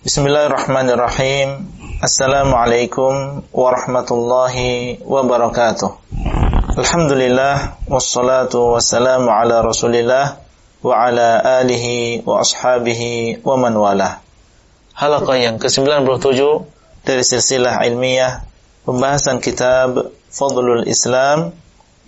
Bismillahirrahmanirrahim. Assalamualaikum warahmatullahi wabarakatuh. Alhamdulillah wassalatu wassalamu ala Rasulillah wa ala alihi wa ashabihi wa man walah. Halaqah yang ke-97 dari silsilah ilmiah pembahasan kitab Fadlul Islam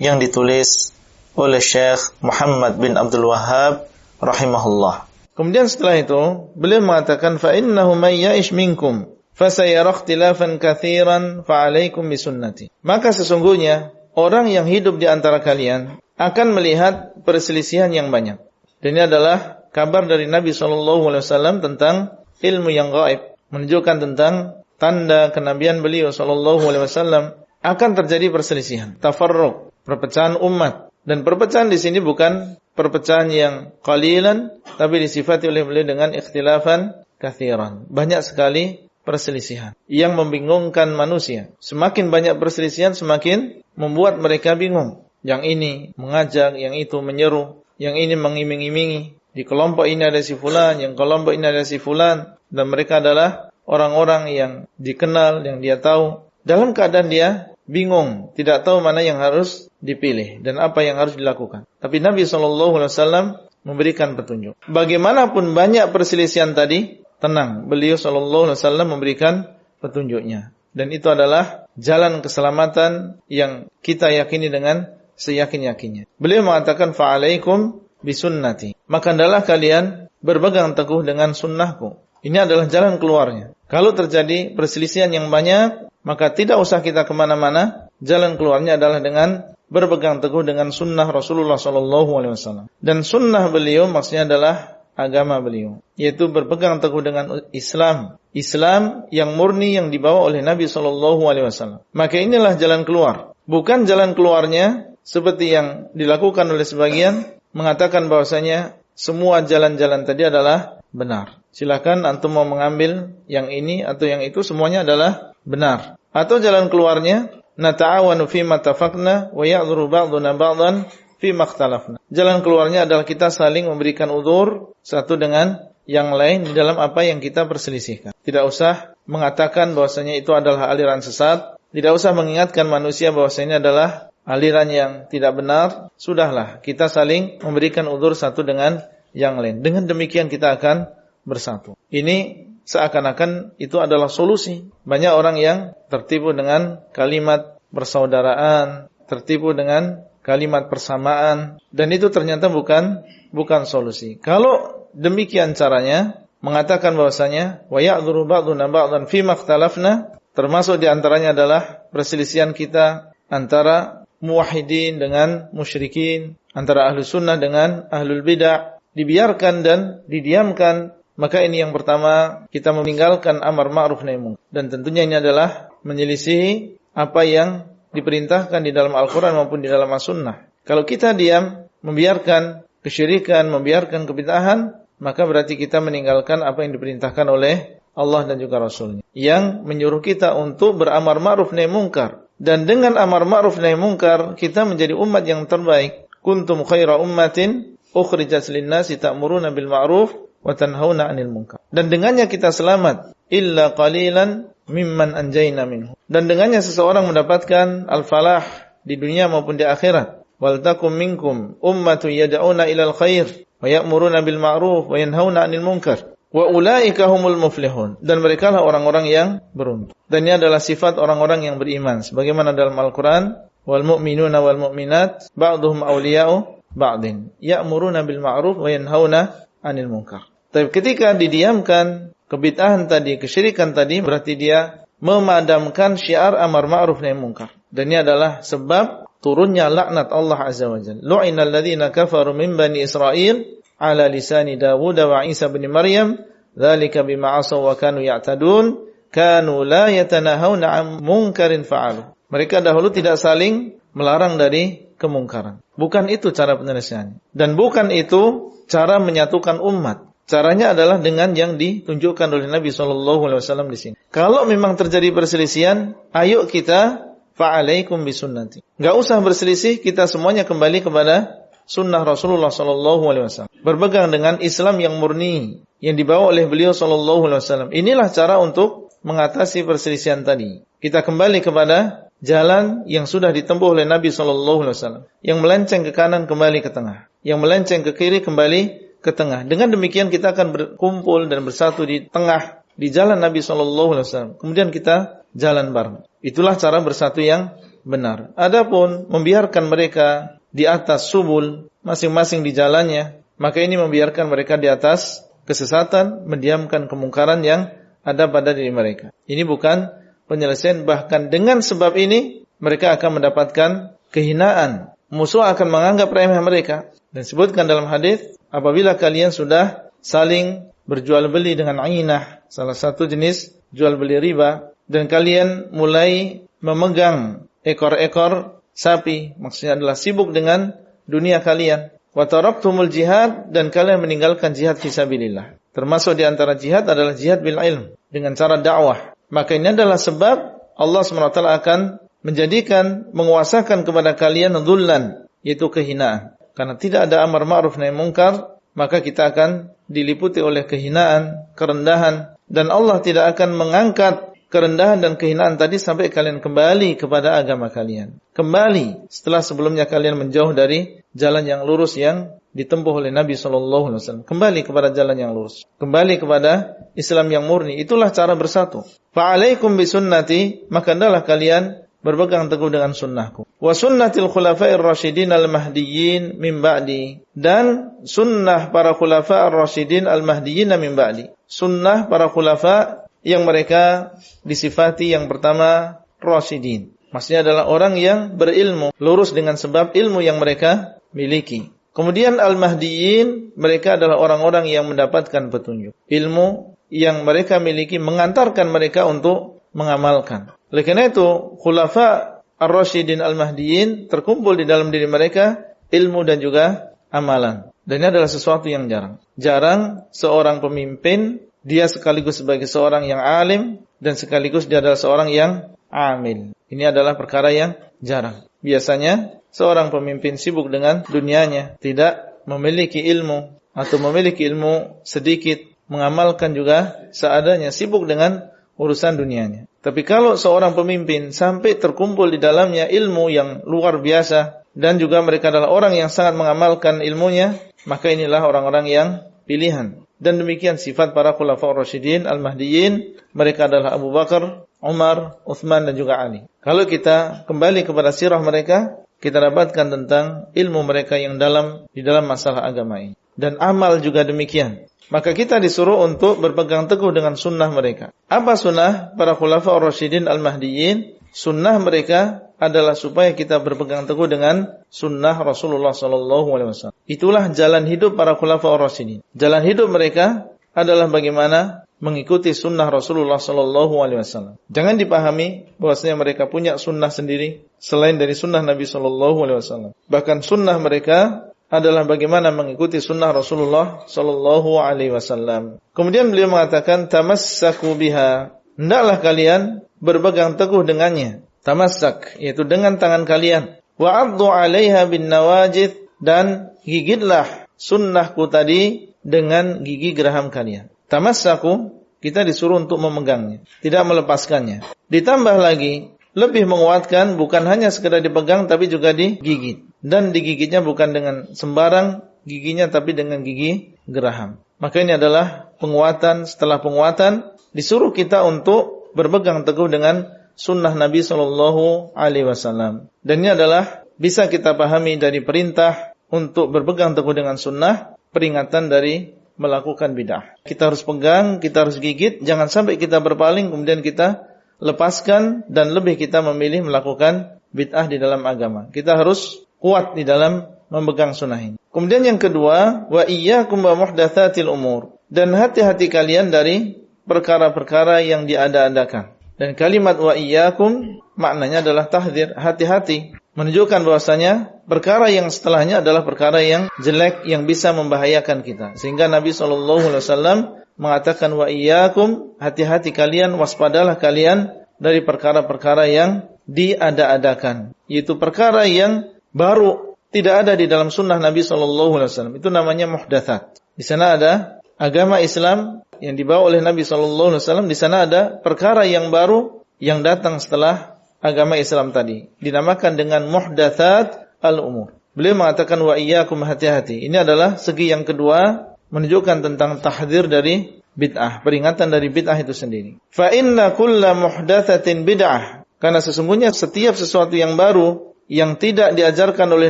yang ditulis oleh Syekh Muhammad bin Abdul Wahhab rahimahullah. Kemudian setelah itu beliau mengatakan fa innahu may ya'ish minkum fasayara ikhtilafan katsiran fa 'alaikum bisunnati. Maka sesungguhnya orang yang hidup di antara kalian akan melihat perselisihan yang banyak. Dan ini adalah kabar dari Nabi SAW tentang ilmu yang gaib, menunjukkan tentang tanda kenabian beliau SAW akan terjadi perselisihan, tafarruq, perpecahan umat. Dan perpecahan di sini bukan perpecahan yang qalilan, tapi disifati oleh beliau dengan ikhtilafan katsiran. Banyak sekali perselisihan yang membingungkan manusia. Semakin banyak perselisihan, semakin membuat mereka bingung. Yang ini mengajak, yang itu menyeru, yang ini mengiming-imingi. Di kelompok ini ada si fulan, yang kelompok ini ada si fulan. Dan mereka adalah orang-orang yang dikenal, yang dia tahu. Dalam keadaan dia bingung, tidak tahu mana yang harus dipilih dan apa yang harus dilakukan. Tapi Nabi SAW memberikan petunjuk. Bagaimanapun banyak perselisihan tadi, tenang, beliau SAW memberikan petunjuknya. Dan itu adalah jalan keselamatan yang kita yakini dengan seyakin-yakinnya. Beliau mengatakan fa'alaikum bisunnati. Maka hendaklah kalian berpegang teguh dengan sunnahku. Ini adalah jalan keluarnya. Kalau terjadi perselisihan yang banyak, maka tidak usah kita kemana-mana. Jalan keluarnya adalah dengan berpegang teguh dengan sunnah Rasulullah SAW. Dan sunnah beliau maksudnya adalah agama beliau, yaitu berpegang teguh dengan Islam. Islam yang murni yang dibawa oleh Nabi SAW. Maka inilah jalan keluar. Bukan jalan keluarnya seperti yang dilakukan oleh sebagian, mengatakan bahwasanya semua jalan-jalan tadi adalah benar. Silakan antum mau mengambil yang ini atau yang itu, semuanya adalah benar. Atau jalan keluarnya, nata'awanu fima tafaqna wa ya'dhuru ba'duna ba'dan fima ikhtalafna. Jalan keluarnya adalah kita saling memberikan udzur satu dengan yang lain di dalam apa yang kita perselisihkan. Tidak usah mengatakan bahwasanya itu adalah aliran sesat, tidak usah mengingatkan manusia bahwasanya adalah aliran yang tidak benar. Sudahlah, kita saling memberikan udzur satu dengan yang lain. Dengan demikian kita akan bersatu. Ini seakan-akan itu adalah solusi. Banyak orang yang tertipu dengan kalimat persaudaraan, tertipu dengan kalimat persamaan, dan itu ternyata bukan solusi. Kalau demikian caranya, mengatakan bahwasanya wa ya'dhuru ba'duna ba'dan fi makhtalafna, termasuk di antaranya adalah perselisihan kita antara muwahhidin dengan musyrikin, antara ahlu sunnah dengan ahlul bid'ah, dibiarkan dan didiamkan. Maka ini yang pertama, kita meninggalkan amar ma'ruf nahi munkar. Dan tentunya ini adalah menyelisihi apa yang diperintahkan di dalam Al-Quran maupun di dalam As-Sunnah. Kalau kita diam, membiarkan kesyirikan, membiarkan kebid'ahan, maka berarti kita meninggalkan apa yang diperintahkan oleh Allah dan juga Rasulnya, yang menyuruh kita untuk beramar ma'ruf nahi munkar. Dan dengan amar ma'ruf nahi munkar, kita menjadi umat yang terbaik. Kuntum khaira ummatin ukhrijat lin-nasi ta'muruna bil ma'ruf wa tanhauna 'anil munkar. Dan dengannya kita selamat, illa qalilan mimman anjayna minhu. Dan dengannya seseorang mendapatkan al-falah di dunia maupun di akhirat. Wal takum minkum ummatun yad'una ilal khair wa ya'muruna bil ma'ruf wa yanhauna 'anil munkar wa ulaika humul muflihun. Dan merekalah orang-orang yang beruntung. Dan ini adalah sifat orang-orang yang beriman, sebagaimana dalam Al-Qur'an, wal mu'minuna wal mu'minat ba'dhum awliya'u ba'din ya'muruna bil ma'ruf wa yanhauna 'anil munkar. Tapi ketika didiamkan kebid'ahan tadi, kesyirikan tadi, berarti dia memadamkan syiar amar ma'ruf nahi munkar. Dan ini adalah sebab turunnya laknat Allah Azza wa Jalla. Lu'inal ladzina kafaru min bani Israil ala lisani Dawud wa Isa bin Maryam, dzalika bima 'asaw wa kanu ya'tadun, kanu la yatanahawna 'an munkarin fa'alu. Mereka dahulu tidak saling melarang dari kemungkaran. Bukan itu cara penyelesaiannya. Dan bukan itu cara menyatukan umat. Caranya adalah dengan yang ditunjukkan oleh Nabi SAW di sini. Kalau memang terjadi perselisihan, ayo kita fa'alaikum bisunnati. Enggak usah berselisih, kita semuanya kembali kepada sunnah Rasulullah sallallahu alaihi wasallam, berpegang dengan Islam yang murni yang dibawa oleh beliau sallallahu alaihi wasallam. Inilah cara untuk mengatasi perselisihan tadi. Kita kembali kepada jalan yang sudah ditempuh oleh Nabi sallallahu alaihi wasallam, yang melenceng ke kanan kembali ke tengah, yang melenceng ke kiri kembali ke tengah. Dengan demikian kita akan berkumpul dan bersatu di tengah, di jalan Nabi sallallahu alaihi wasallam. Kemudian kita jalan bareng. Itulah cara bersatu yang benar. Adapun membiarkan mereka di atas subul, masing-masing di jalannya, maka ini membiarkan mereka di atas kesesatan, mendiamkan kemungkaran yang ada pada diri mereka. Ini bukan penyelesaian, bahkan dengan sebab ini mereka akan mendapatkan kehinaan. Musuh akan menganggap remeh mereka. Dan disebutkan dalam hadis, apabila kalian sudah saling berjual beli dengan ainah, salah satu jenis jual beli riba, dan kalian mulai memegang ekor-ekor sapi, maksudnya adalah sibuk dengan dunia kalian, wa taraktumul jihad, dan kalian meninggalkan jihad fisabilillah. Termasuk di antara jihad adalah jihad bil ilm, dengan cara dakwah. Maka ini adalah sebab Allah SWT akan menjadikan, menguasakan kepada kalian dhullan, yaitu kehinaan. Karena tidak ada amar ma'ruf nahi munkar, maka kita akan diliputi oleh kehinaan, kerendahan, dan Allah tidak akan mengangkat kerendahan dan kehinaan tadi sampai kalian kembali kepada agama kalian. Kembali setelah sebelumnya kalian menjauh dari jalan yang lurus yang ditempuh oleh Nabi SAW. Kembali kepada jalan yang lurus. Kembali kepada Islam yang murni. Itulah cara bersatu. Fa'alaikum bisunnati, maka hendaklah kalian berpegang teguh dengan sunnahku. Wa sunnatil khulafa'ir rasyidin al-mahdiyyin min ba'di, dan sunnah para khulafa'ir rasyidin al-mahdiyyin min ba'di. Sunnah para khulafa' yang mereka disifati yang pertama rasyidin. Maksudnya adalah orang yang berilmu, lurus dengan sebab ilmu yang mereka miliki. Kemudian al-mahdiyyin, mereka adalah orang-orang yang mendapatkan petunjuk. Ilmu yang mereka miliki mengantarkan mereka untuk mengamalkan. Oleh karena itu, khulafa ar-rasyidin al-mahdiyyin terkumpul di dalam diri mereka ilmu dan juga amalan. Dan ini adalah sesuatu yang jarang. Jarang seorang pemimpin dia sekaligus sebagai seorang yang alim dan sekaligus dia adalah seorang yang amil. Ini adalah perkara yang jarang. Biasanya seorang pemimpin sibuk dengan dunianya, tidak memiliki ilmu atau memiliki ilmu sedikit, mengamalkan juga seadanya, sibuk dengan urusan dunianya. Tapi kalau seorang pemimpin sampai terkumpul di dalamnya ilmu yang luar biasa dan juga mereka adalah orang yang sangat mengamalkan ilmunya, maka inilah orang-orang yang pilihan. Dan demikian sifat para khulafaur rasyidin al-mahdiyyin, mereka adalah Abu Bakar, Umar, Uthman dan juga Ali. Kalau kita kembali kepada sirah mereka, kita dapatkan tentang ilmu mereka yang dalam di dalam masalah agama ini. Dan amal juga demikian. Maka kita disuruh untuk berpegang teguh dengan sunnah mereka. Apa sunnah para khulafaur rasyidin al-mahdiyyin? Sunnah mereka adalah supaya kita berpegang teguh dengan sunnah Rasulullah SAW. Itulah jalan hidup para khulafaur rasyidin. Jalan hidup mereka adalah bagaimana mengikuti sunnah Rasulullah SAW. Jangan dipahami bahwasanya mereka punya sunnah sendiri selain dari sunnah Nabi SAW. Bahkan sunnah mereka adalah bagaimana mengikuti sunnah Rasulullah SAW. Kemudian beliau mengatakan, tamassaku biha, hendaklah kalian berpegang teguh dengannya. Tamassak, yaitu dengan tangan kalian. Wa'addu 'alaiha bin nawajid, dan gigitlah sunnahku tadi dengan gigi geraham kalian. Tamassaku, kita disuruh untuk memegangnya, tidak melepaskannya. Ditambah lagi, lebih menguatkan, bukan hanya sekedar dipegang tapi juga digigit. Dan digigitnya bukan dengan sembarang giginya tapi dengan gigi geraham. Maka ini adalah penguatan setelah penguatan, disuruh kita untuk berpegang teguh dengan sunnah Nabi SAW. Dan ini adalah bisa kita pahami dari perintah untuk berpegang teguh dengan sunnah, peringatan dari melakukan bid'ah. Kita harus pegang, kita harus gigit, jangan sampai kita berpaling kemudian kita lepaskan dan lebih kita memilih melakukan bid'ah di dalam agama. Kita harus kuat di dalam memegang sunnah ini. Kemudian yang kedua, wa iyyakum wa muhdatsatil umur, dan hati-hati kalian dari perkara-perkara yang diada-adakan. Dan kalimat wa iyyakum maknanya adalah tahdzir, hati-hati, menunjukkan bahwasanya perkara yang setelahnya adalah perkara yang jelek yang bisa membahayakan kita. Sehingga Nabi SAW mengatakan wa iyyakum, hati-hati kalian, waspadalah kalian dari perkara-perkara yang diada-adakan, yaitu perkara yang baru tidak ada di dalam sunnah Nabi SAW. Itu namanya muhdatsat. Di sana ada agama Islam yang dibawa oleh Nabi SAW. Di sana ada perkara yang baru yang datang setelah agama Islam tadi. Dinamakan dengan muhdatsat al-umur. Beliau mengatakan wa iyyakum, hati-hati. Ini adalah segi yang kedua, menunjukkan tentang tahdzir dari bid'ah, peringatan dari bid'ah itu sendiri. Fa inna kulla muhdatsatin bid'ah. Karena sesungguhnya setiap sesuatu yang baru yang tidak diajarkan oleh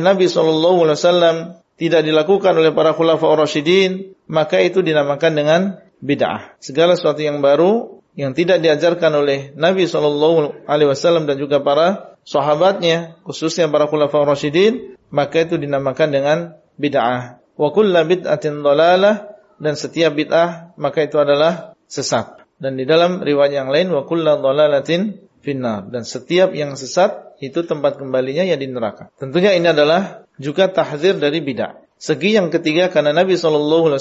Nabi SAW, tidak dilakukan oleh para khulafaur rasyidin, maka itu dinamakan dengan bid'ah. Segala sesuatu yang baru yang tidak diajarkan oleh Nabi SAW dan juga para sahabatnya, khususnya para khulafaur rasyidin, maka itu dinamakan dengan bid'ah. Wa kullu bid'atin dhalalah, dan setiap bid'ah maka itu adalah sesat. Dan di dalam riwayat yang lain wa kullu dhalalatin finnar, dan setiap yang sesat itu tempat kembalinya ya di neraka. Tentunya ini adalah juga tahdzir dari bid'ah. Segi yang ketiga, karena Nabi SAW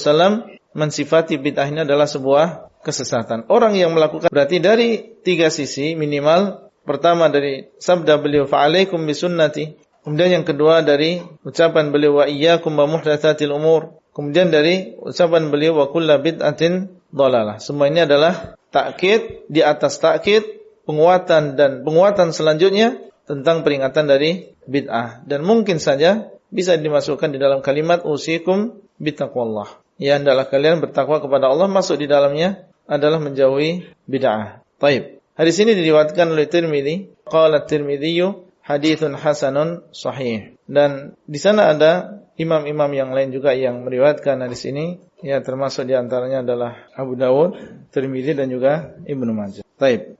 mensifati bid'ah ini adalah sebuah kesesatan. Orang yang melakukan, berarti dari tiga sisi minimal. Pertama dari sabda beliau fa'alaikum bisunnati, kemudian yang kedua dari ucapan beliau wa iyyakum wa muhdatsatil umur, kemudian dari ucapan beliau wa kullu bid'atin dhalalah. Semua ini adalah takkid di atas takkid, penguatan dan penguatan selanjutnya tentang peringatan dari bid'ah. Dan mungkin saja bisa dimasukkan di dalam kalimat usikum bittaqwallah. Ya, hendaklah kalian bertakwa kepada Allah, masuk di dalamnya adalah menjauhi bid'ah. Baik. Hadis ini diriwayatkan oleh Tirmidzi. Qala Tirmidzi haditsun hasanun sahih. Dan di sana ada imam-imam yang lain juga yang meriwayatkan hadis ini. Ya, termasuk di antaranya adalah Abu Dawud, Tirmidzi dan juga Ibnu Majah. Baik.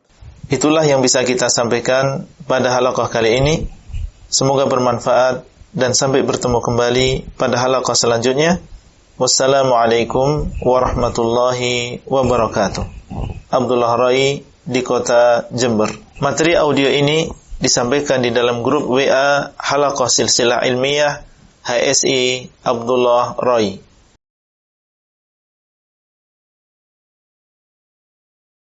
Itulah yang bisa kita sampaikan pada halaqah kali ini. Semoga bermanfaat dan sampai bertemu kembali pada halaqah selanjutnya. Wassalamualaikum warahmatullahi wabarakatuh. Abdullah Rai di kota Jember. Materi audio ini disampaikan di dalam grup WA Halaqah Silsilah Ilmiah HSI Abdullah Rai.